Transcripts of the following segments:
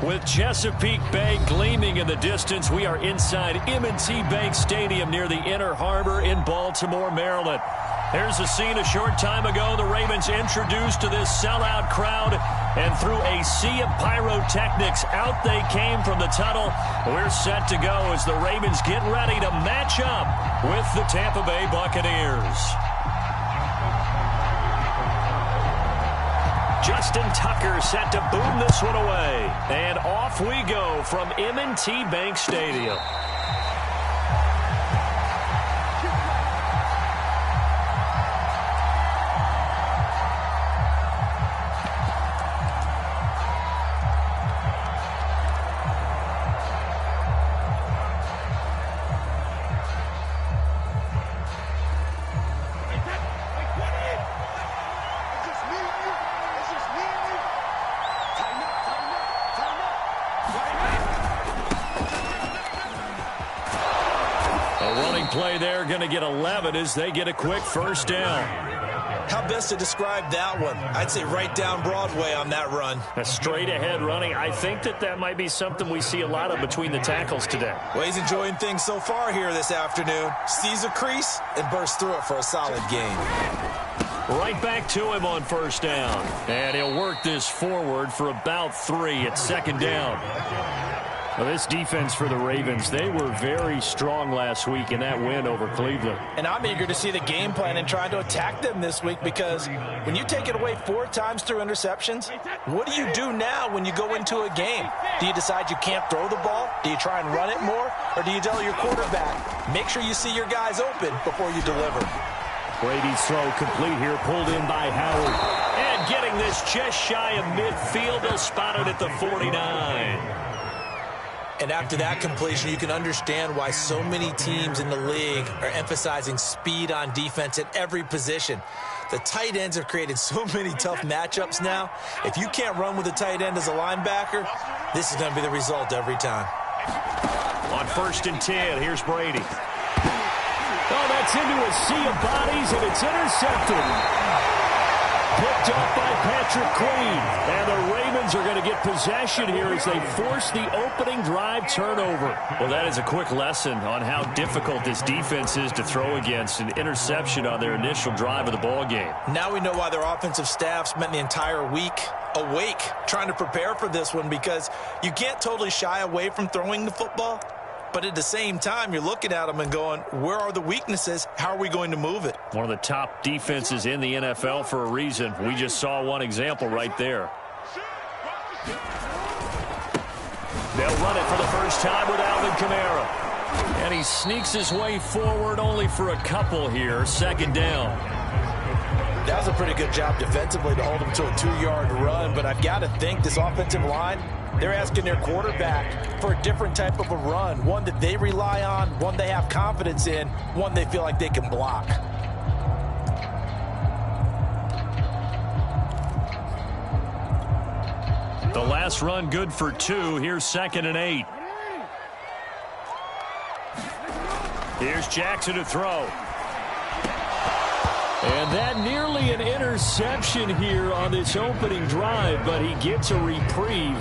With Chesapeake Bay gleaming in the distance, we are inside M&T Bank Stadium near the Inner Harbor in Baltimore, Maryland. Here's a scene a short time ago. The Ravens introduced to this sellout crowd, and through a sea of pyrotechnics, out they came from the tunnel. We're set to go as the Ravens get ready to match up with the Tampa Bay Buccaneers. Justin Tucker set to boom this one away. And off we go from M&T Bank Stadium. Play there, going to get 11 as they get a quick first down. How best to describe that one? I'd say right down Broadway on that run. A straight ahead running. I think that might be something we see a lot of between the tackles today. Well, he's enjoying things so far here this afternoon. Sees a crease and bursts through it for a solid gain. Right back to him on first down. And he'll work this forward for about 3 at second down. Well, this defense for the Ravens, they were very strong last week in that win over Cleveland. And I'm eager to see the game plan and trying to attack them this week, because when you take it away 4 times through interceptions, what do you do now when you go into a game? Do you decide you can't throw the ball? Do you try and run it more? Or do you tell your quarterback, make sure you see your guys open before you deliver? Brady's throw complete here, pulled in by Howard. And getting this just shy of midfield, they'll spot it at the 49. And after that completion, you can understand why so many teams in the league are emphasizing speed on defense at every position. The tight ends have created so many tough matchups now. If you can't run with a tight end as a linebacker, this is going to be the result every time. On 1st and 10, here's Brady. Oh, that's into a sea of bodies, and it's intercepted. Picked up by Patrick Queen. And the Ravens are going to get possession here as they force the opening drive turnover. Well, that is a quick lesson on how difficult this defense is to throw against. An interception on their initial drive of the ball game. Now we know why their offensive staff spent the entire week awake trying to prepare for this one, because you can't totally shy away from throwing the football. But at the same time, you're looking at them and going, where are the weaknesses? How are we going to move it? One of the top defenses in the NFL for a reason. We just saw one example right there. They'll run it for the first time with Alvin Kamara. And he sneaks his way forward only for a couple here. Second down. That was a pretty good job defensively to hold him to a 2-yard run. But I've got to think this offensive line, they're asking their quarterback for a different type of a run, one that they rely on, one they have confidence in, one they feel like they can block. The last run good for 2. Here's 2nd and 8. Here's Jackson to throw. And that nearly an interception here on this opening drive, but he gets a reprieve.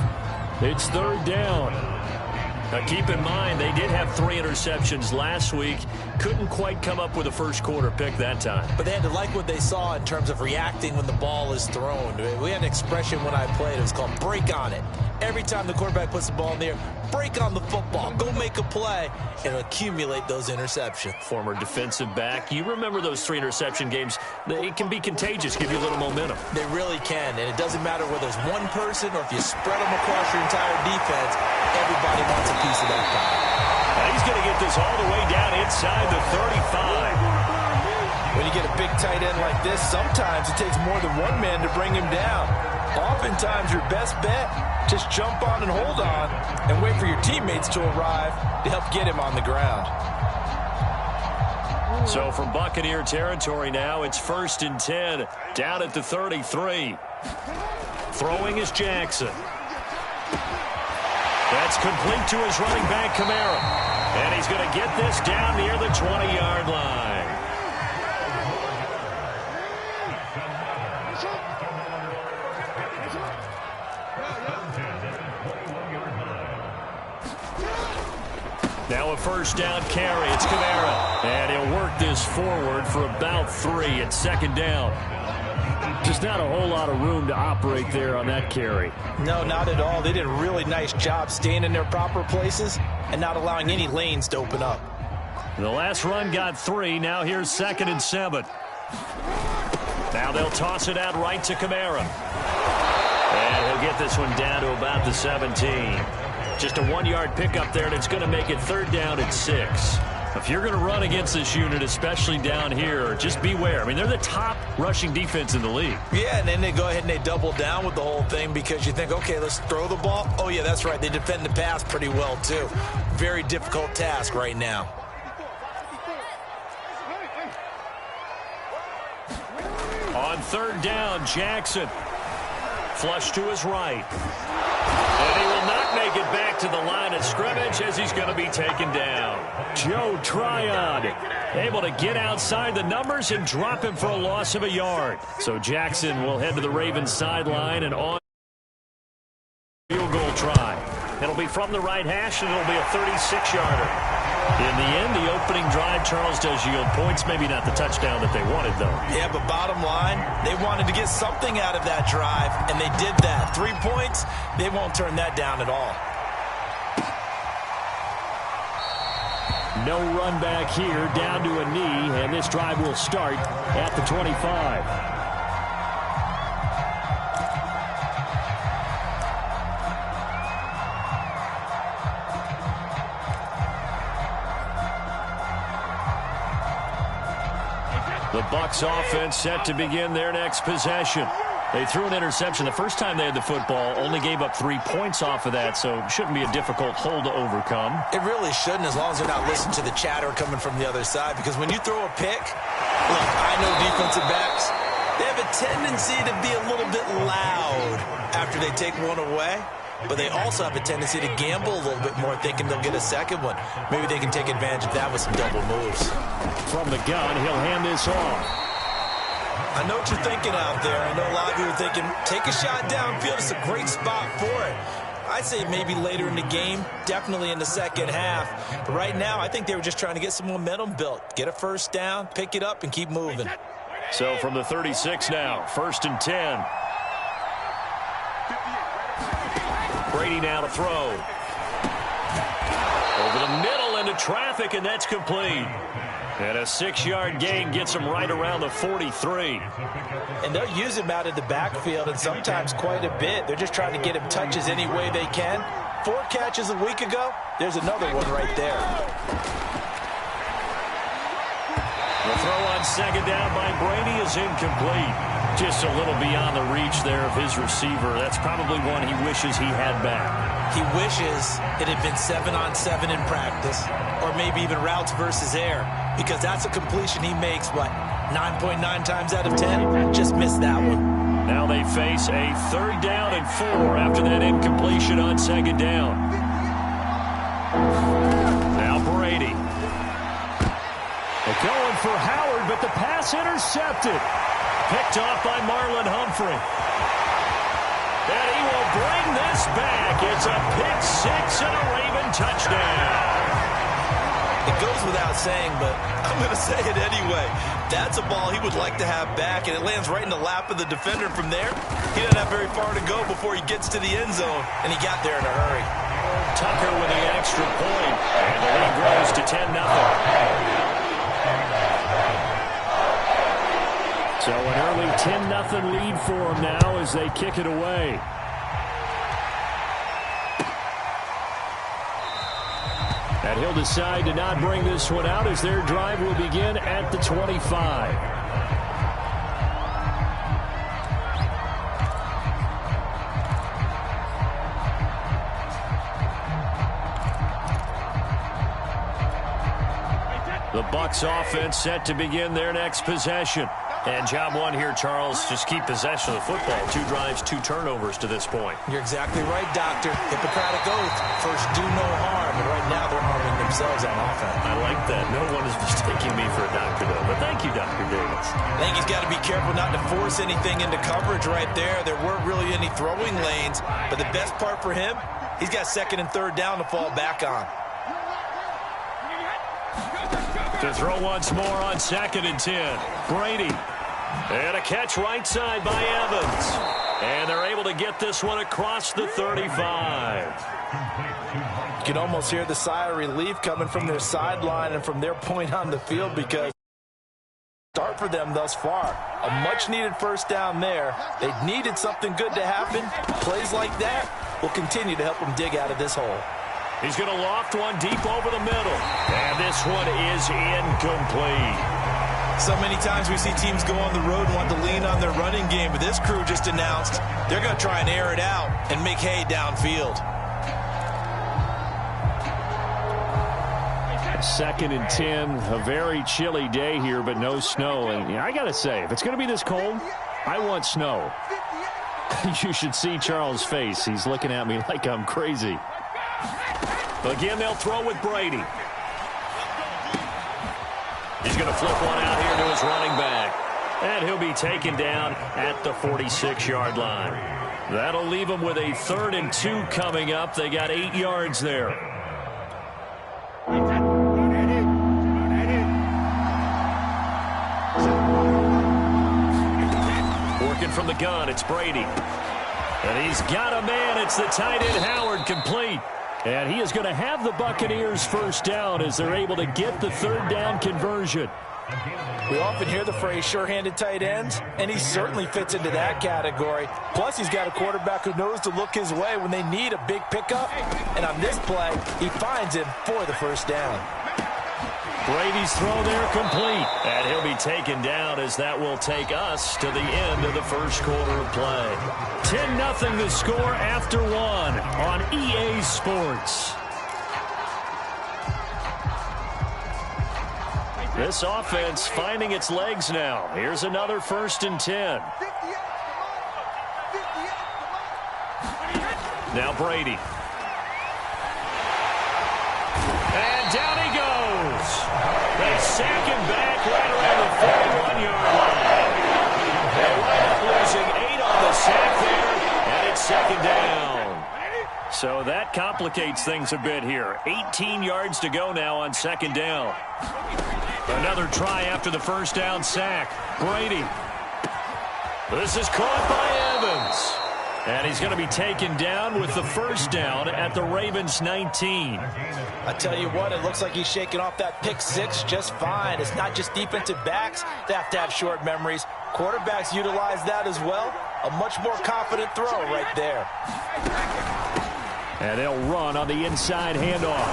It's 3rd down. Now keep in mind, they did have 3 interceptions last week. Couldn't quite come up with a first quarter pick that time. But they had to like what they saw in terms of reacting when the ball is thrown. We had an expression when I played. It was called break on it. Every time the quarterback puts the ball in the air, break on the football. Go make a play and accumulate those interceptions. Former defensive back. You remember those 3 interception games. It can be contagious, give you a little momentum. They really can, and it doesn't matter whether it's one person or if you spread them across your entire defense, everybody wants a piece of that pie. Now he's going to get this all the way down inside the 35. When you get a big tight end like this, sometimes it takes more than one man to bring him down. Oftentimes, your best bet, just jump on and hold on and wait for your teammates to arrive to help get him on the ground. So from Buccaneer territory now, it's 1st and 10, down at the 33. Throwing is Jackson. That's complete to his running back, Kamara. And he's going to get this down near the 20-yard line. Now a first down carry. It's Kamara. And he'll work this forward for about 3 at second down. Just not a whole lot of room to operate there on that carry. No, not at all. They did a really nice job staying in their proper places and not allowing any lanes to open up. The last run got 3. Now here's 2nd and 7. Now they'll toss it out right to Kamara. And he'll get this one down to about the 17. Just a 1-yard pickup there, and it's going to make it 3rd down and 6. If you're going to run against this unit, especially down here, just beware. I mean, they're the top rushing defense in the league. Yeah, and then they go ahead and they double down with the whole thing because you think, okay, let's throw the ball. Oh, yeah, that's right. They defend the pass pretty well, too. Very difficult task right now. On 3rd down, Jackson. Flush to his right. And he will not make it back to the line of scrimmage as he's going to be taken down. Joe Tryon able to get outside the numbers and drop him for a loss of a yard. So Jackson will head to the Ravens sideline and on field goal try. It'll be from the right hash, and it'll be a 36-yarder. In the end, the opening drive, Charles, does yield points. Maybe not the touchdown that they wanted, though. Yeah, but bottom line, they wanted to get something out of that drive, and they did that. 3 points, they won't turn that down at all. No run back here, down to a knee, and this drive will start at the 25. The Bucs offense set to begin their next possession. They threw an interception the first time they had the football, only gave up 3 points off of that, so it shouldn't be a difficult hole to overcome. It really shouldn't, as long as they're not listening to the chatter coming from the other side, because when you throw a pick, look, I know defensive backs, they have a tendency to be a little bit loud after they take one away. But they also have a tendency to gamble a little bit more, thinking they'll get a second one. Maybe they can take advantage of that with some double moves. From the gun, he'll hand this off. I know what you're thinking out there. I know a lot of you are thinking, take a shot downfield. It's a great spot for it. I'd say maybe later in the game, definitely in the second half. But right now, I think they were just trying to get some momentum built. Get a first down, pick it up, and keep moving. So from the 36 now, 1st and 10. Brady now to throw. Over the middle into traffic, and that's complete. And a 6-yard gain gets him right around the 43. And they'll use him out of the backfield, and sometimes quite a bit. They're just trying to get him touches any way they can. 4 catches a week ago. There's another one right there. The throw on 2nd down by Brady is incomplete. Just a little beyond the reach there of his receiver. That's probably one he wishes he had back. He wishes it had been 7-on-7 in practice, or maybe even routes versus air, because that's a completion he makes, what, 9.9 times out of 10? Just missed that one. Now they face a 3rd down and 4 after that incompletion on 2nd down. Now Brady. They're going for Howard, but the pass intercepted. Picked off by Marlon Humphrey. And he will bring this back. It's a pick 6 and a Raven touchdown. It goes without saying, but I'm going to say it anyway. That's a ball he would like to have back, and it lands right in the lap of the defender. From there, he doesn't have very far to go before he gets to the end zone, and he got there in a hurry. Tucker with the extra point, and the lead grows to 10-0. So an early 10-0 lead for them now as they kick it away. And he'll decide to not bring this one out as their drive will begin at the 25. The Bucs offense set to begin their next possession. And job one here, Charles, just keep possession of the football. 2 drives, 2 turnovers to this point. You're exactly right, Doctor. Hippocratic oath. First, do no harm. And right now, they're harming themselves on offense. I like that. No one is mistaking me for a doctor, though. But thank you, Dr. Davis. I think he's got to be careful not to force anything into coverage right there. There weren't really any throwing lanes. But the best part for him, he's got 2nd and 3rd down to fall back on. To throw once more on 2nd and 10. Brady. And a catch right side by Evans. And they're able to get this one across the 35. You can almost hear the sigh of relief coming from their sideline and from their point on the field, because start for them thus far. A much-needed first down there. They needed something good to happen. Plays like that will continue to help them dig out of this hole. He's going to loft one deep over the middle. And this one is incomplete. So many times we see teams go on the road and want to lean on their running game, but this crew just announced they're going to try and air it out and make hay downfield. 2nd and 10, a very chilly day here, but no snow. And I got to say, if it's going to be this cold, I want snow. You should see Charles' face. He's looking at me like I'm crazy. Again, they'll throw with Brady. He's going to flip one out here to his running back. And he'll be taken down at the 46-yard line. That'll leave him with a 3rd and 2 coming up. They got 8 yards there. Working from the gun, it's Brady. And he's got a man. It's the tight end, Howard, complete. And he is going to have the Buccaneers first down as they're able to get the 3rd down conversion. We often hear the phrase sure-handed tight ends, and he certainly fits into that category. Plus, he's got a quarterback who knows to look his way when they need a big pickup. And on this play, he finds him for the first down. Brady's throw there complete. And he'll be taken down as that will take us to the end of the first quarter of play. 10-0 the score after 1 on EA Sports. This offense finding its legs now. Here's another 1st and 10. Now Brady. And down he goes. They sack him back right around the 41-yard line. They wind up losing 8 on the sack there, and it's 2nd down. So that complicates things a bit here. 18 yards to go now on 2nd down. Another try after the first down sack. Brady. This is caught by Evans. And he's going to be taken down with the first down at the Ravens 19. I tell you what, it looks like he's shaking off that pick 6 just fine. It's not just defensive backs that have to have short memories. Quarterbacks utilize that as well. A much more confident throw right there. And they'll run on the inside handoff.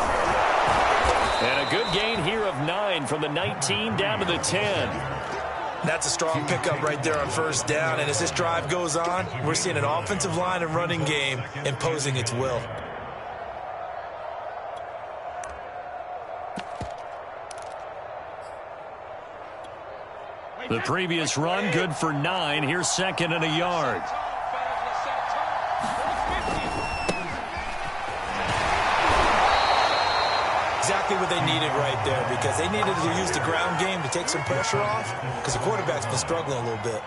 And a good gain here of 9 from the 19 down to the 10. That's a strong pickup right there on first down. And as this drive goes on, we're seeing an offensive line and running game imposing its will. The previous run good for 9. Here's 2nd and a yard. Exactly what they needed right there, because they needed to use the ground game to take some pressure off, because the quarterback's been struggling a little bit.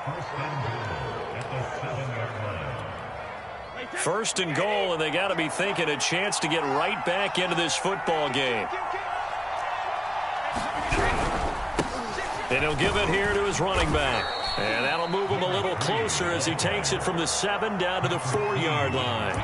1st and goal, and they got to be thinking a chance to get right back into this football game. And he'll give it here to his running back. And that'll move him a little closer as he takes it from the 7 down to the 4-yard line.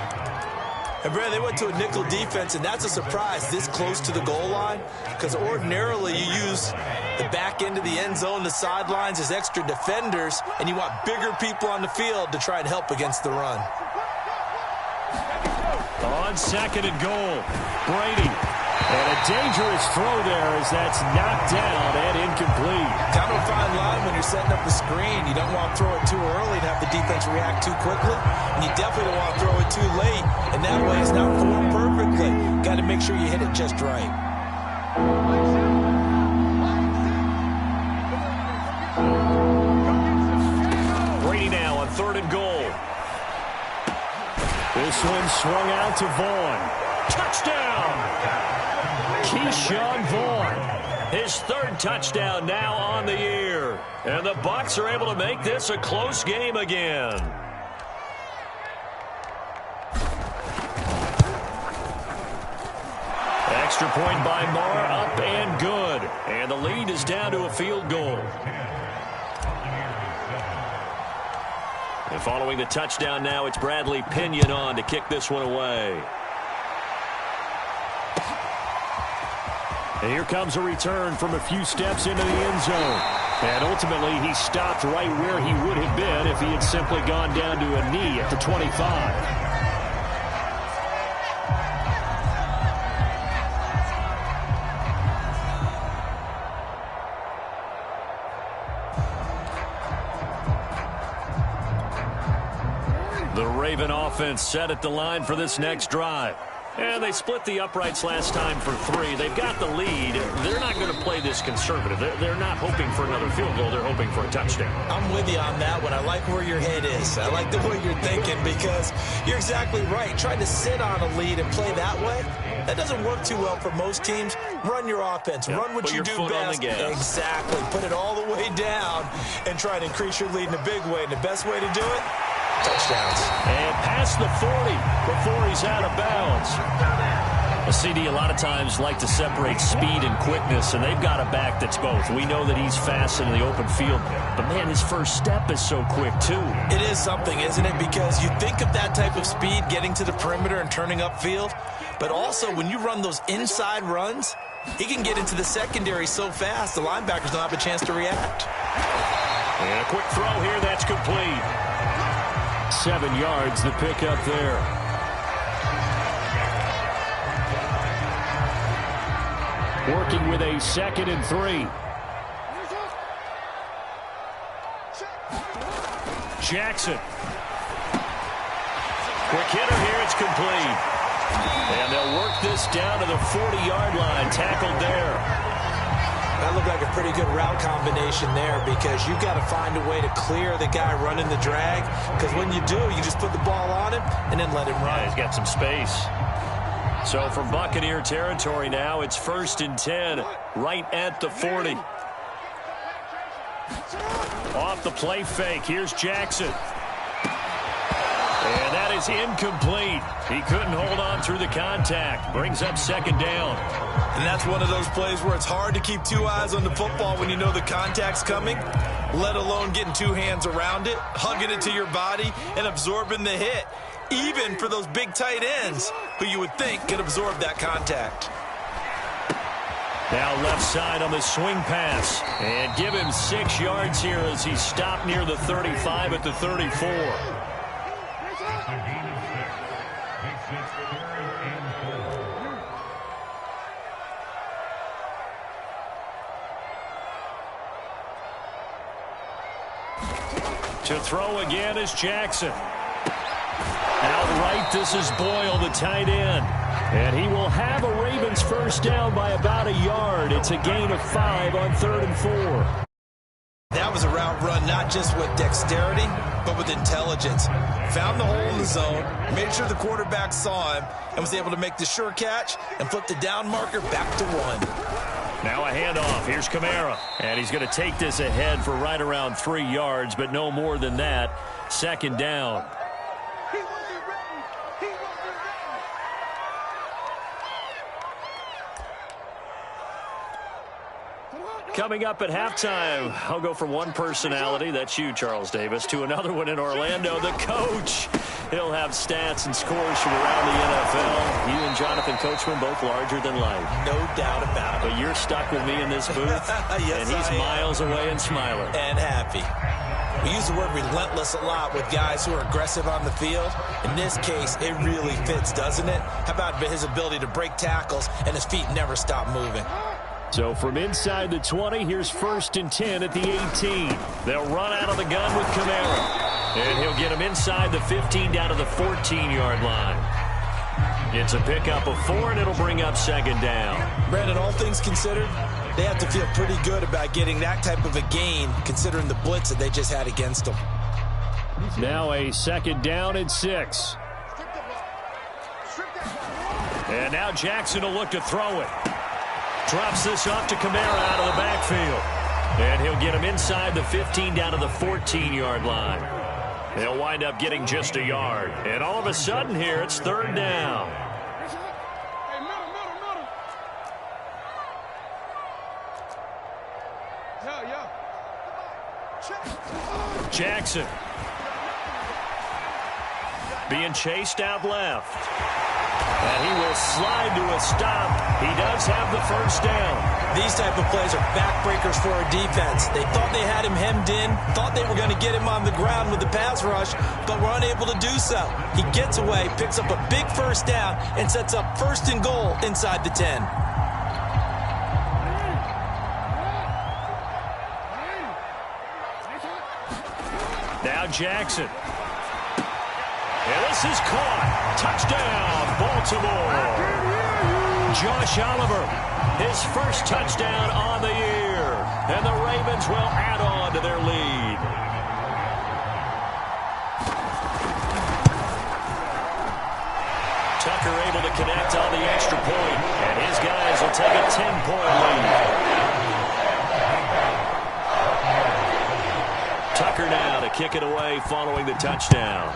And, Brad, they went to a nickel defense, and that's a surprise this close to the goal line, because ordinarily you use the back end of the end zone, the sidelines as extra defenders, and you want bigger people on the field to try and help against the run. On 2nd and goal, Brady. And a dangerous throw there as that's knocked down and incomplete. Down to a fine line when you're setting up the screen. You don't want to throw it too early and have the defense react too quickly. And you definitely don't want to throw it too late. And that way it's not formed perfectly. Got to make sure you hit it just right. Brady now on 3rd and goal. This one swung out to Vaughn. Touchdown! Keyshawn Vaughn, his 3rd touchdown now on the year. And the Bucs are able to make this a close game again. Extra point by Marr, up and good. And the lead is down to a field goal. And following the touchdown now, it's Bradley Pinion on to kick this one away. And here comes a return from a few steps into the end zone. And ultimately, he stopped right where he would have been if he had simply gone down to a knee at the 25. The Raven offense set at the line for this next drive. And they split the uprights last time for 3. They've got the lead. They're not going to play this conservative. They're not hoping for another field goal. They're hoping for a touchdown. I'm with you on that one. I like where your head is. I like the way you're thinking because you're exactly right. Trying to sit on a lead and play that way, that doesn't work too well for most teams. Run your offense. Yep. Run what you do best. Exactly. Put it all the way down and try to increase your lead in a big way. And the best way to do it, touchdowns. And past the 40 before he's out of bounds. A CD a lot of times like to separate speed and quickness, and they've got a back that's both. We know that he's fast in the open field, but, man, his first step is so quick, too. It is something, isn't it? Because you think of that type of speed getting to the perimeter and turning upfield, but also when you run those inside runs, he can get into the secondary so fast the linebackers don't have a chance to react. And a quick throw here, that's complete. 7 yards, the pickup there. Working with a 2nd and 3. Jackson. Quick hitter here, it's complete. And they'll work this down to the 40-yard line, tackled there. That looked like a pretty good route combination there because you've got to find a way to clear the guy running the drag because when you do, you just put the ball on him and then let him run. Yeah, he's got some space. So from Buccaneer territory now, it's 1st and 10 right at the 40. Off the play fake, here's Jackson. And that is incomplete. He couldn't hold on through the contact. Brings up 2nd down. And that's one of those plays where it's hard to keep 2 eyes on the football when you know the contact's coming, let alone getting 2 hands around it, hugging it to your body, and absorbing the hit, even for those big tight ends who you would think could absorb that contact. Now left side on the swing pass. And give him 6 yards here as he stopped near the 35 at the 34. To throw again is Jackson. Outright, this is Boyle, the tight end. And he will have a Ravens first down by about a yard. It's a gain of 5 on 3rd and 4. That was a route run not just with dexterity, but with intelligence. Found the hole in the zone, made sure the quarterback saw him, and was able to make the sure catch and flip the down marker back to 1. Now a handoff. Here's Kamara. And he's going to take this ahead for right around 3 yards, but no more than that. 2nd down. Coming up at halftime, I'll go from one personality, that's you, Charles Davis, to another one in Orlando, the coach. He'll have stats and scores from around the NFL. You and Jonathan Coachman both larger than life. No doubt about it. But you're stuck with me in this booth, yes, and he's miles away and smiling. And happy. We use the word relentless a lot with guys who are aggressive on the field. In this case, it really fits, doesn't it? How about his ability to break tackles and his feet never stop moving? So from inside the 20, here's 1st and 10 at the 18. They'll run out of the gun with Kamara. And he'll get him inside the 15 down to the 14-yard line. It's a pickup of 4, and it'll bring up 2nd down. Brandon, all things considered, they have to feel pretty good about getting that type of a gain, considering the blitz that they just had against them. Now a 2nd down and 6. And now Jackson will look to throw it. Drops this off to Kamara out of the backfield. And he'll get him inside the 15 down to the 14-yard line. They'll wind up getting just a yard. And all of a sudden here, it's 3rd down. Jackson. Being chased out left. And he will slide to a stop. He does have the first down. These type of plays are backbreakers for a defense. They thought they had him hemmed in, thought they were going to get him on the ground with the pass rush, but were unable to do so. He gets away, picks up a big first down, and sets up 1st and goal inside the 10. Now Jackson. And this is caught. Touchdown, Baltimore. Josh Oliver, his first touchdown on the year. And the Ravens will add on to their lead. Tucker able to connect on the extra point. And his guys will take a 10-point lead. Tucker now to kick it away following the touchdown.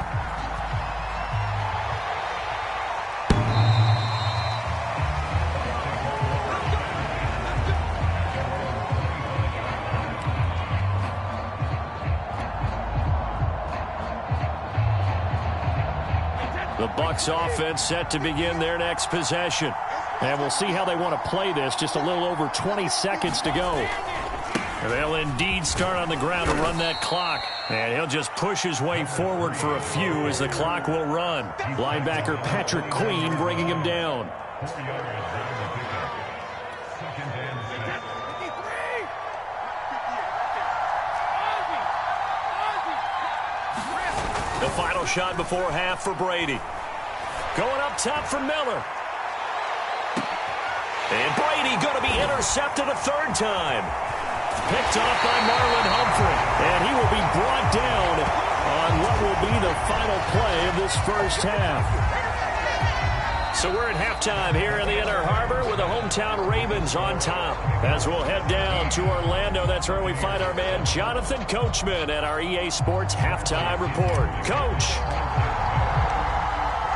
The Bucs offense set to begin their next possession. And we'll see how they want to play this. Just a little over 20 seconds to go. They'll indeed start on the ground to run that clock. And he'll just push his way forward for a few as the clock will run. Linebacker Patrick Queen bringing him down. The final shot before half for Brady. Going up top for Miller. And Brady going to be intercepted a 3rd time. Picked off by Marlon Humphrey. And he will be brought down on what will be the final play of this first half. So we're at halftime here in the Inner Harbor with the hometown Ravens on top. As we'll head down to Orlando, that's where we find our man Jonathan Coachman at our EA Sports Halftime Report. Coach.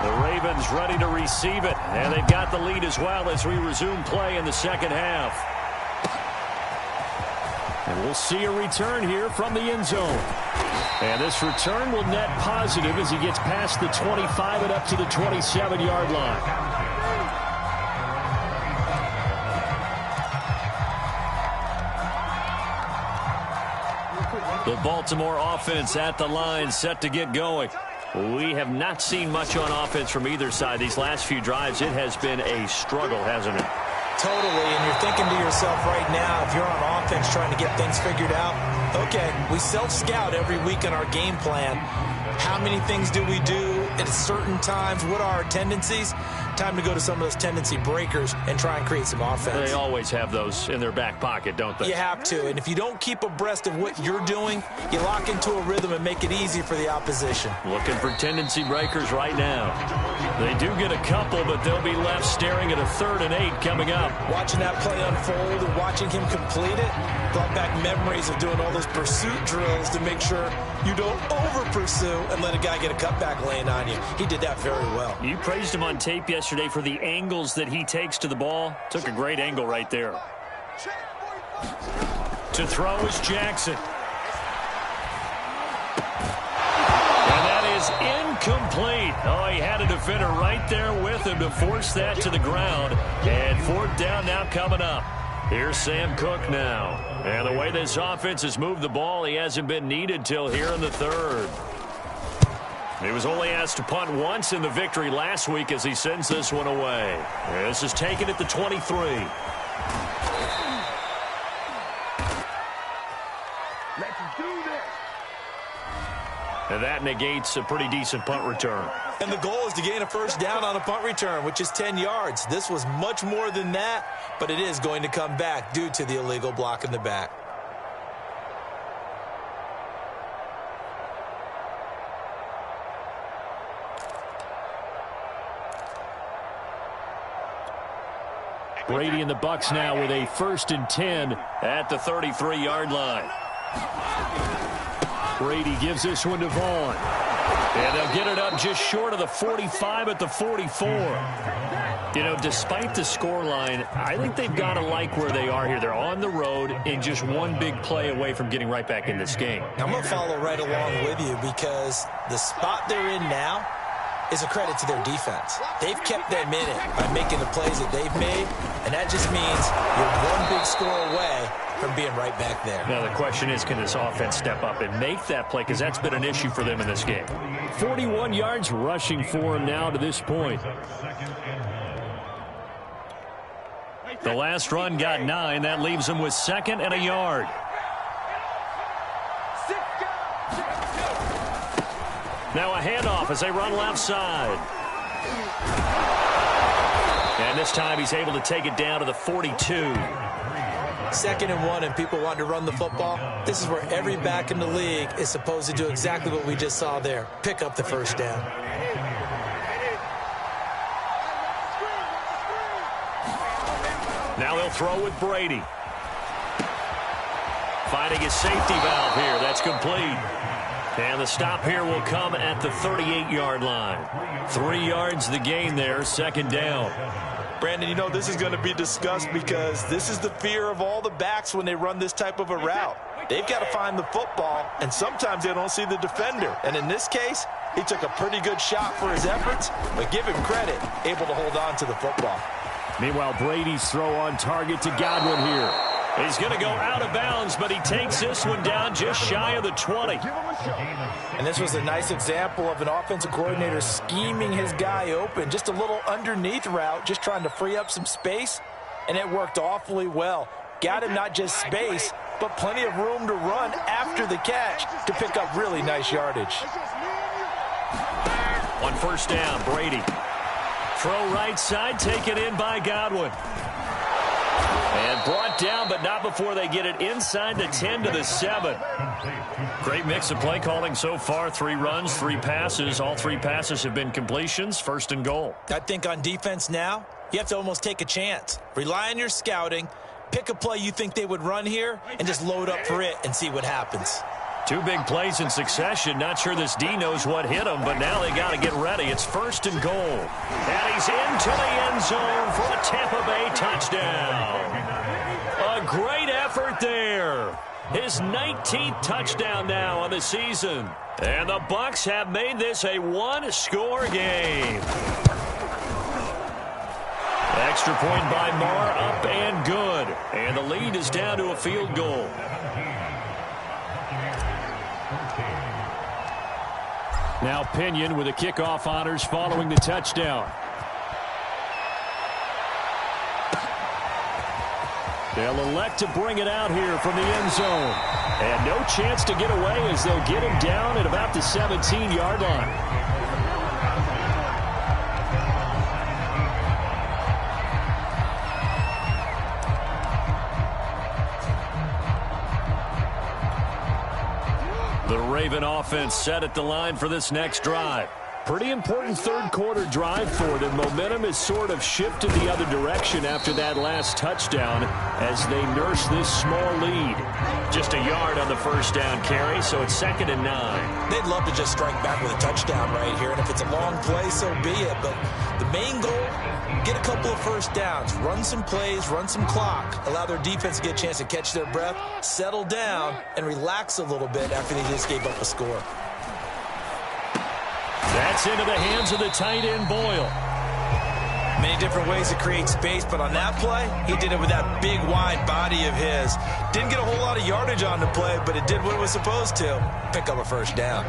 The Ravens ready to receive it. And they've got the lead as well as we resume play in the second half. And we'll see a return here from the end zone. And this return will net positive as he gets past the 25 and up to the 27-yard line. The Baltimore offense at the line set to get going. We have not seen much on offense from either side. These last few drives, it has been a struggle, hasn't it? Totally, and you're thinking to yourself right now, if you're on offense trying to get things figured out, okay, we self-scout every week in our game plan. How many things do we do at certain times? What are our tendencies? Time to go to some of those tendency breakers and try and create some offense. They always have those in their back pocket, don't they? You have to, and if you don't keep abreast of what you're doing, you lock into a rhythm and make it easy for the opposition. Looking for tendency breakers right now. They do get a couple, but they'll be left staring at a 3rd and 8 coming up. Watching that play unfold and watching him complete it brought back memories of doing all those pursuit drills to make sure you don't over-pursue and let a guy get a cutback lane on you. He did that very well. You praised him on tape yesterday for the angles that he takes to the ball. Took a great angle right there. To throw is Jackson. And that is incomplete. Oh, he had a defender right there with him to force that to the ground. And 4th down now coming up. Here's Sam Cook now. And the way this offense has moved the ball, he hasn't been needed till here in the 3rd. He was only asked to punt once in the victory last week as he sends this one away. This is taken at the 23. Let's do this. And that negates a pretty decent punt return. And the goal is to gain a 1st down on a punt return, which is 10 yards. This was much more than that, but it is going to come back due to the illegal block in the back. Brady and the Bucs now with a 1st and 10 at the 33-yard line. Brady gives this one to Vaughn. And they'll get it up just short of the 45 at the 44. You know, despite the scoreline, I think they've got to like where they are here. They're on the road and just one big play away from getting right back in this game. I'm going to follow right along with you because the spot they're in now is a credit to their defense. They've kept them in it by making the plays that they've made, and that just means you're one big score away from being right back there. Now, the question is, can this offense step up and make that play? Because that's been an issue for them in this game. 41 yards rushing for him now to this point. The last run got 9. That leaves him with 2nd and a yard. Now a handoff as they run left side. And this time he's able to take it down to the 42. 2nd and 1 and people want to run the football. This is where every back in the league is supposed to do exactly what we just saw there. Pick up the first down. Now they'll throw with Brady. Finding his safety valve here. That's complete. And the stop here will come at the 38-yard line. 3 yards the gain there, 2nd down. Brandon, you know, this is going to be discussed because this is the fear of all the backs when they run this type of a route. They've got to find the football, and sometimes they don't see the defender. And in this case, he took a pretty good shot for his efforts, but give him credit, able to hold on to the football. Meanwhile, Brady's throw on target to Godwin here. He's going to go out of bounds, but he takes this one down just shy of the 20. And this was a nice example of an offensive coordinator scheming his guy open. Just a little underneath route, just trying to free up some space, and it worked awfully well. Got him not just space, but plenty of room to run after the catch to pick up really nice yardage. On 1st down, Brady. Throw right side, taken in by Godwin. And brought down, but not before they get it inside the 10 to the 7. Great mix of play calling so far. 3 runs, 3 passes. All 3 passes have been completions. 1st and goal. I think on defense now, you have to almost take a chance. Rely on your scouting. Pick a play you think they would run here and just load up for it and see what happens. 2 big plays in succession. Not sure this D knows what hit him, but now they got to get ready. It's 1st and goal. And he's into the end zone for a Tampa Bay touchdown. A great effort there. His 19th touchdown now on the season. And the Bucs have made this a 1-score game. Extra point by Marr, up and good. And the lead is down to a field goal. Now Pinion with the kickoff honors following the touchdown. They'll elect to bring it out here from the end zone. And no chance to get away as they'll get him down at about the 17-yard line. The Raven offense set at the line for this next drive. Pretty important 3rd quarter drive for them. Momentum has sort of shifted the other direction after that last touchdown as they nurse this small lead. Just a yard on the 1st down carry, so it's 2nd and 9. They'd love to just strike back with a touchdown right here, and if it's a long play, so be it. But the main goal, get a couple of 1st downs, run some plays, run some clock, allow their defense to get a chance to catch their breath, settle down, and relax a little bit after they just gave up a score. That's into the hands of the tight end, Boyle. Many different ways to create space, but on that play, he did it with that big, wide body of his. Didn't get a whole lot of yardage on the play, but it did what it was supposed to. Pick up a 1st down.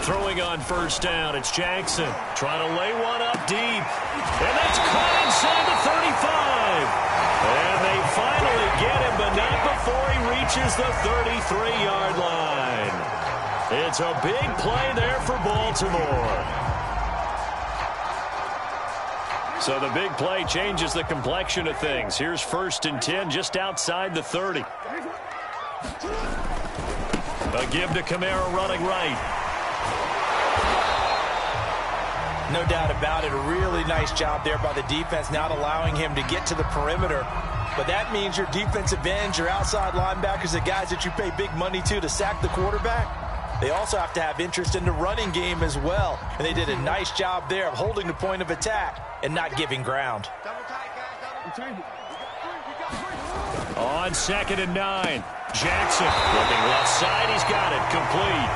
Throwing on 1st down, it's Jackson trying to lay one up deep. And that's caught inside the 35. And they finally get him, but not before he reaches the 33-yard line. It's a big play there for Baltimore. So the big play changes the complexion of things. Here's 1st and 10 just outside the 30. A give to Kamara running right. No doubt about it. A really nice job there by the defense, not allowing him to get to the perimeter. But that means your defensive ends, your outside linebackers, the guys that you pay big money to sack the quarterback, they also have to have interest in the running game as well. And they did a nice job there of holding the point of attack and not giving ground. On 2nd and 9, Jackson looking left side. He's got it complete.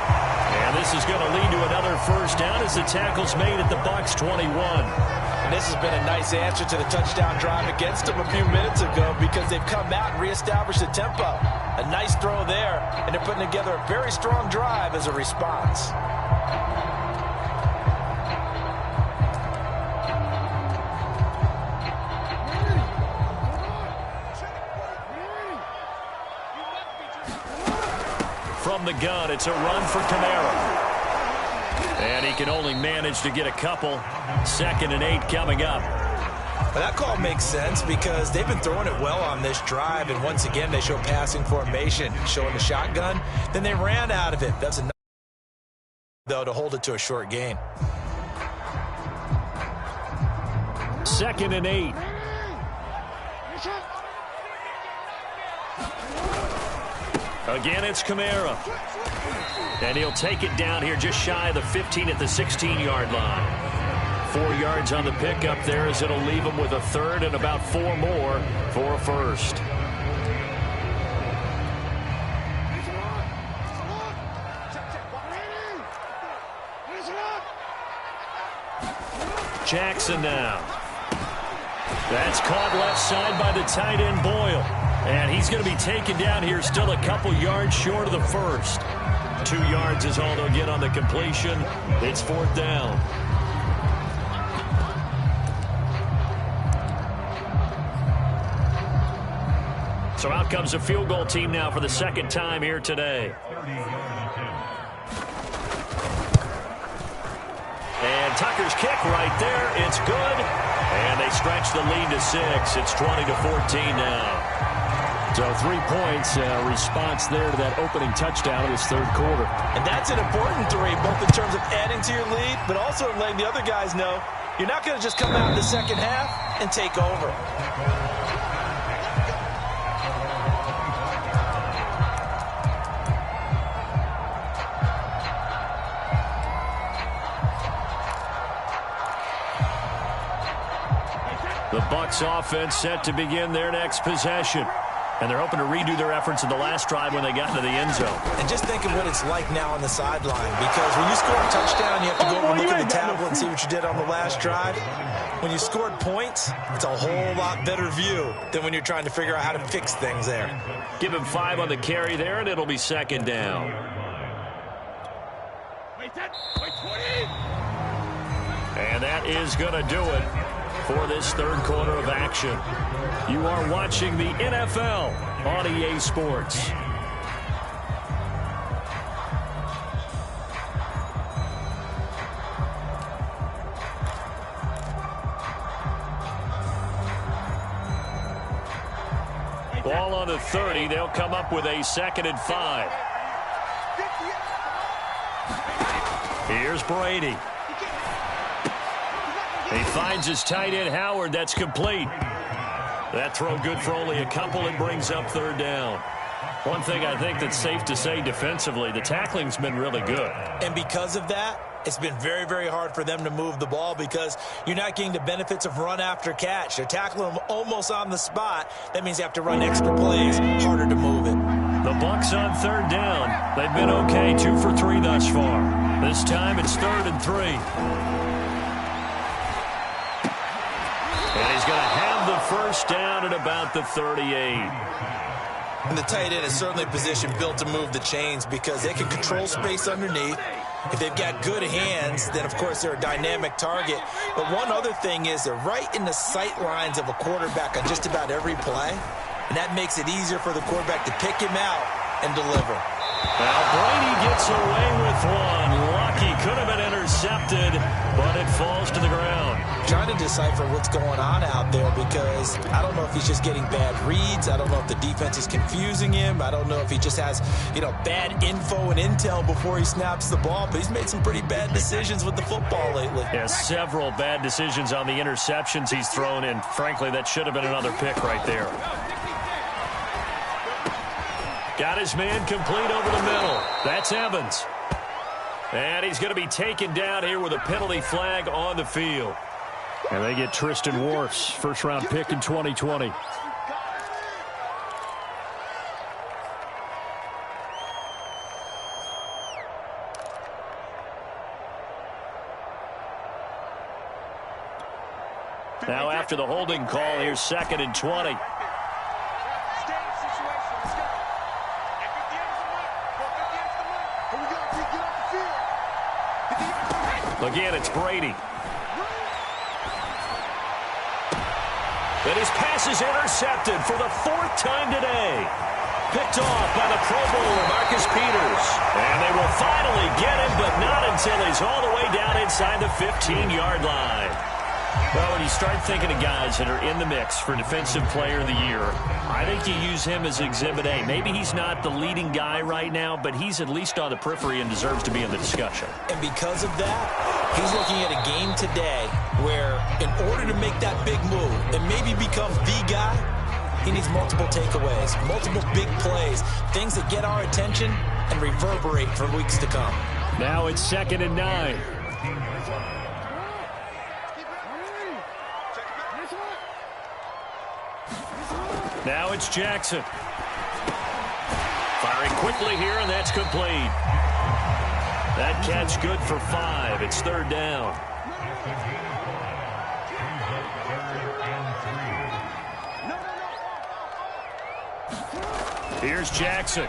And this is going to lead to another first down as the tackle's made at the Bucs 21. And this has been a nice answer to the touchdown drive against them a few minutes ago because they've come out and reestablished the tempo. A nice throw there, and they're putting together a very strong drive as a response. From the gun, it's a run for Kamara. And he can only manage to get a couple. 2nd and 8 coming up. Well, that call makes sense because they've been throwing it well on this drive, and once again they show passing formation, showing the shotgun. Then they ran out of it. That's enough, though, to hold it to a short gain. 2nd and 8. Again, it's Kamara. And he'll take it down here just shy of the 15 at the 16-yard line. 4 yards on the pickup there as it'll leave him with a third and about 4 more for a first. Jackson now. That's caught left side by the tight end Boyle. And he's going to be taken down here still a couple yards short of the first. 2 yards is all they'll get on the completion. It's 4th down. So out comes a field goal team now for the 2nd time here today. And Tucker's kick right there. It's good. And they stretch the lead to 6. It's 20-14 now. So 3 points, response there to that opening touchdown of this 3rd quarter. And that's an important 3, both in terms of adding to your lead, but also letting the other guys know you're not going to just come out in the 2nd half and take over. The Bucs offense set to begin their next possession. And they're hoping to redo their efforts in the last drive when they got into the end zone. And just think of what it's like now on the sideline, because when you score a touchdown, you have to go over and look at the tablet and see what you did on the last drive. When you scored points, it's a whole lot better view than when you're trying to figure out how to fix things there. Give him 5 on the carry there, and it'll be 2nd down. And that is going to do it for this 3rd quarter of action. You are watching the NFL on EA Sports. Ball on the 30. They'll come up with a 2nd and 5. Here's Brady. He finds his tight end, Howard. That's complete. That throw good for only a couple. It brings up 3rd down. One thing I think that's safe to say defensively, the tackling's been really good. And because of that, it's been very, very hard for them to move the ball because you're not getting the benefits of run after catch. They're tackling them almost on the spot. That means you have to run extra plays, harder to move it. The Bucs on 3rd down. They've been okay, 2 for 3 thus far. This time it's 3rd and 3. And he's going to have the first down at about the 38. And the tight end is certainly a position built to move the chains because they can control space underneath. If they've got good hands, then, of course, they're a dynamic target. But one other thing is they're right in the sight lines of a quarterback on just about every play. And that makes it easier for the quarterback to pick him out and deliver. Now, Brady gets away with one. Luck He could have been intercepted, but it falls to the ground. Trying to decipher what's going on out there because I don't know if he's just getting bad reads. I don't know if the defense is confusing him. I don't know if he just has, bad info and intel before he snaps the ball. But he's made some pretty bad decisions with the football lately. Yeah, several bad decisions on the interceptions he's thrown, and frankly, that should have been another pick right there. Got his man complete over the middle. That's Evans. And he's going to be taken down here with a penalty flag on the field. And they get Tristan Wirfs, first-round pick in 2020. Now after the holding call, here's 2nd and 20. Again, it's Brady. And his pass is intercepted for the 4th time today. Picked off by the Pro Bowler, Marcus Peters. And they will finally get him, but not until he's all the way down inside the 15-yard line. Well, when you start thinking of guys that are in the mix for Defensive Player of the Year, I think you use him as Exhibit A. Maybe he's not the leading guy right now, but he's at least on the periphery and deserves to be in the discussion. And because of that, he's looking at a game today where in order to make that big move and maybe become the guy, he needs multiple takeaways, multiple big plays, things that get our attention and reverberate for weeks to come. Now it's 2nd and 9. Now it's Jackson. Firing quickly here, and that's complete. That catch good for 5. It's 3rd down. Here's Jackson.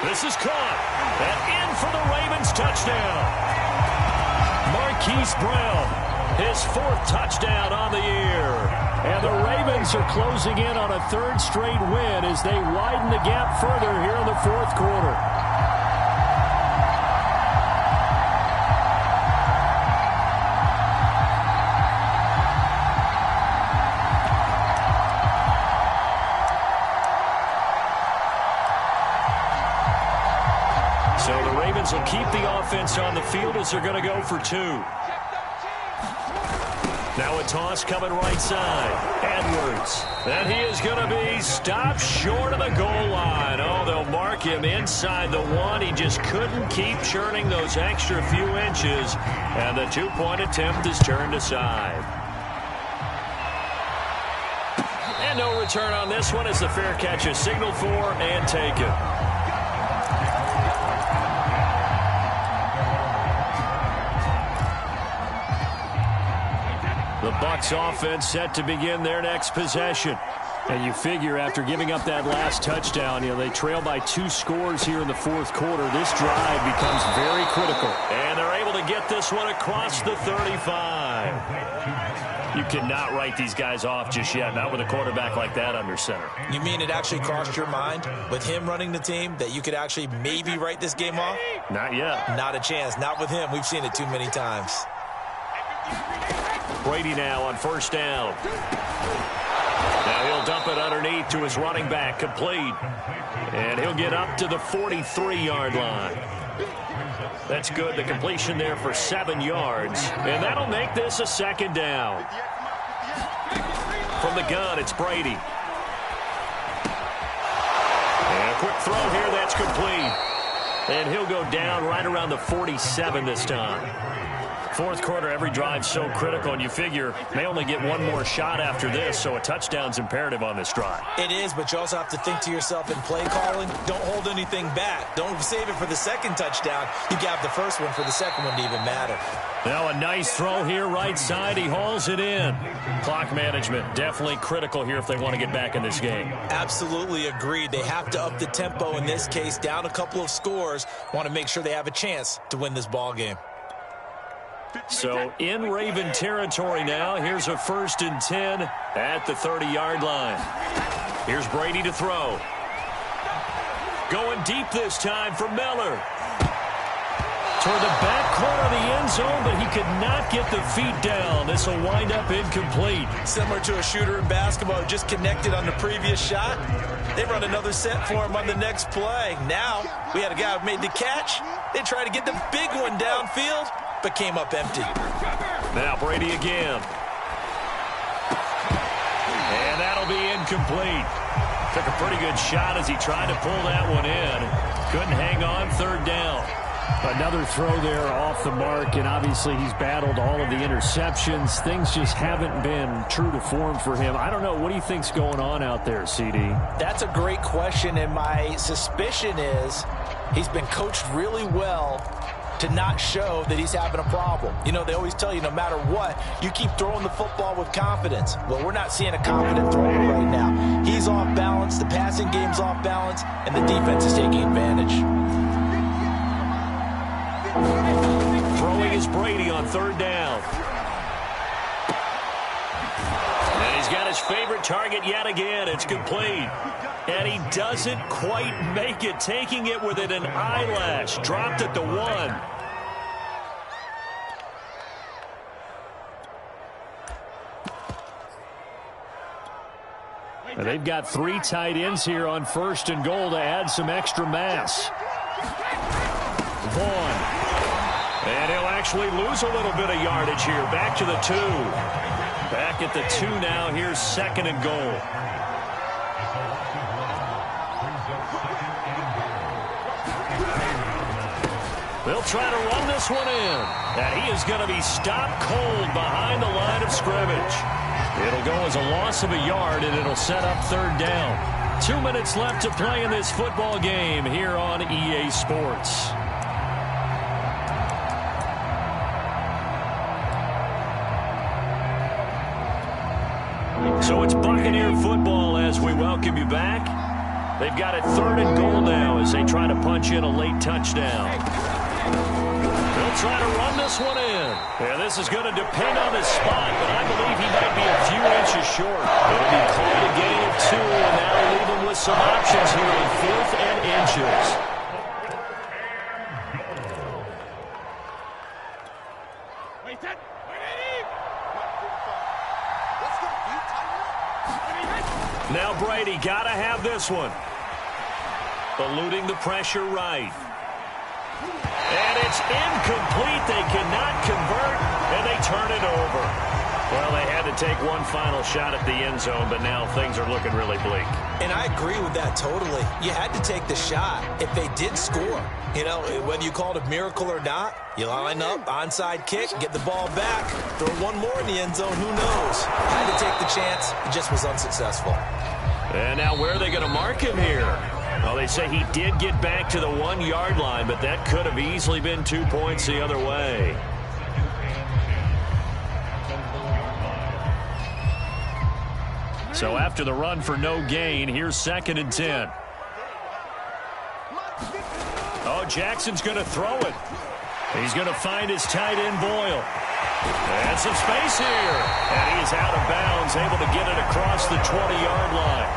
This is caught. And in for the Ravens touchdown. Marquise Brown, his 4th touchdown on the year. And the Ravens are closing in on a 3rd straight win as they widen the gap further here in the 4th quarter. So the Ravens will keep the offense on the field as they're going to go for 2. Now a toss coming right side. Edwards. And he is going to be stopped short of the goal line. Oh, they'll mark him inside the 1. He just couldn't keep churning those extra few inches. And the 2-point attempt is turned aside. And no return on this one as the fair catch is signaled for and taken. The Bucs offense set to begin their next possession. And you figure after giving up that last touchdown, they trail by 2 scores here in the 4th quarter. This drive becomes very critical. And they're able to get this one across the 35. You cannot write these guys off just yet, not with a quarterback like that under center. You mean it actually crossed your mind with him running the team that you could actually maybe write this game off? Not yet. Not a chance. Not with him. We've seen it too many times. Brady now on 1st down. Now he'll dump it underneath to his running back, complete. And he'll get up to the 43-yard line. That's good. The completion there for 7 yards. And that'll make this a 2nd down. From the gun, it's Brady. And a quick throw here, that's complete. And he'll go down right around the 47 this time. 4th quarter, every drive's so critical, and you figure they only get one more shot after this, so a touchdown's imperative on this drive. It is, but you also have to think to yourself in play calling, don't hold anything back. Don't save it for the 2nd touchdown. You got the 1st one for the 2nd one to even matter. Now a nice throw here right side. He hauls it in. Clock management, definitely critical here if they want to get back in this game. Absolutely agreed. They have to up the tempo in this case, down a couple of scores. Want to make sure they have a chance to win this ball game. So in Raven territory now. Here's a 1st and 10 at the 30-yard line. Here's Brady to throw. Going deep this time for Miller. Toward the back corner of the end zone, but he could not get the feet down. This will wind up incomplete. Similar to a shooter in basketball who just connected on the previous shot. They run another set for him on the next play. Now, we had a guy who made the catch. They tried to get the big one downfield, but came up empty. Now Brady again. And that'll be incomplete. Took a pretty good shot as he tried to pull that one in. Couldn't hang on, third down. Another throw there off the mark, and obviously he's battled all of the interceptions. Things just haven't been true to form for him. I don't know. What do you think's going on out there, CD? That's a great question, and my suspicion is he's been coached really well to not show that he's having a problem. You know, they always tell you no matter what, you keep throwing the football with confidence. Well, we're not seeing a confident thrower right now. He's off balance, the passing game's off balance, and the defense is taking advantage. Throwing is Brady on third down. And he's got his favorite target yet again. It's complete. And he doesn't quite make it, taking it within an eyelash. Dropped at the 1. And they've got 3 tight ends here on first and goal to add some extra mass. 1. And he'll actually lose a little bit of yardage here. Back to the 2. Back at the 2 now. Here's second and goal. They'll try to run this one in. And he is going to be stopped cold behind the line of scrimmage. It'll go as a loss of a yard, and it'll set up third down. 2 minutes left to play in this football game here on EA Sports. So it's Buccaneer football as we welcome you back. They've got it third and goal now as they try to punch in a late touchdown. They'll try to run this one in. Yeah, this is going to depend on his spot, but I believe he might be a few inches short. It'll be called a gain of 2, and that'll leave him with some options here on 4th and inches. Now Brady got to have this one. Eluding the pressure right. And it's incomplete. They cannot convert, and they turn it over. Well, they had to take one final shot at the end zone, but now things are looking really bleak. And I agree with that totally. You had to take the shot if they did score. You know, whether you call it a miracle or not, you line up, onside kick, get the ball back, throw one more in the end zone, who knows? Had to take the chance. It just was unsuccessful. And now where are they going to mark him here? Well, they say he did get back to the 1-yard line, but that could have easily been 2 points the other way. So after the run for no gain, here's second and 10. Oh, Jackson's going to throw it. He's going to find his tight end, Boyle. And some space here. And he's out of bounds, able to get it across the 20-yard line.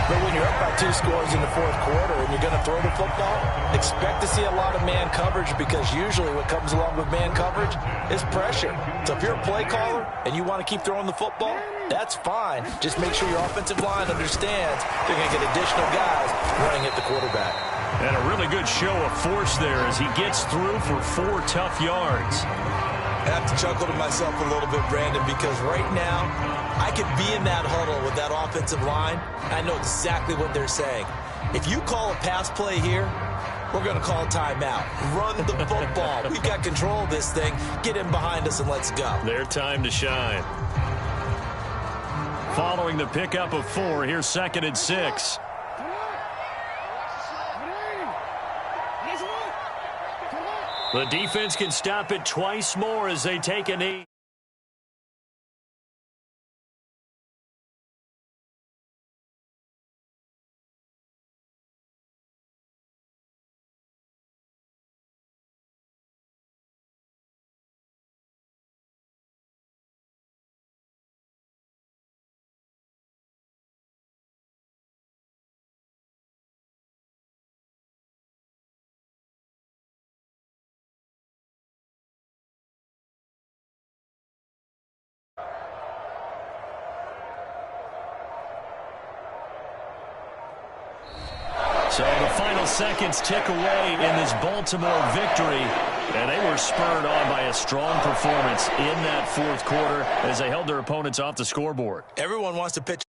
But when you're up by 2 scores in the 4th quarter and you're going to throw the football, expect to see a lot of man coverage, because usually what comes along with man coverage is pressure. So if you're a play caller and you want to keep throwing the football, that's fine. Just make sure your offensive line understands they're going to get additional guys running at the quarterback. And a really good show of force there as he gets through for 4 tough yards. I have to chuckle to myself a little bit, Brandon, because right now I could be in that huddle with that offensive line. I know exactly what they're saying. If you call a pass play here, we're going to call timeout. Run the football. We've got control of this thing. Get in behind us and let's go. Their time to shine. Following the pickup of 4, here's second and 6. The defense can stop it twice more as they take a knee. So the final seconds tick away in this Baltimore victory. And they were spurred on by a strong performance in that fourth quarter as they held their opponents off the scoreboard. Everyone wants to pitch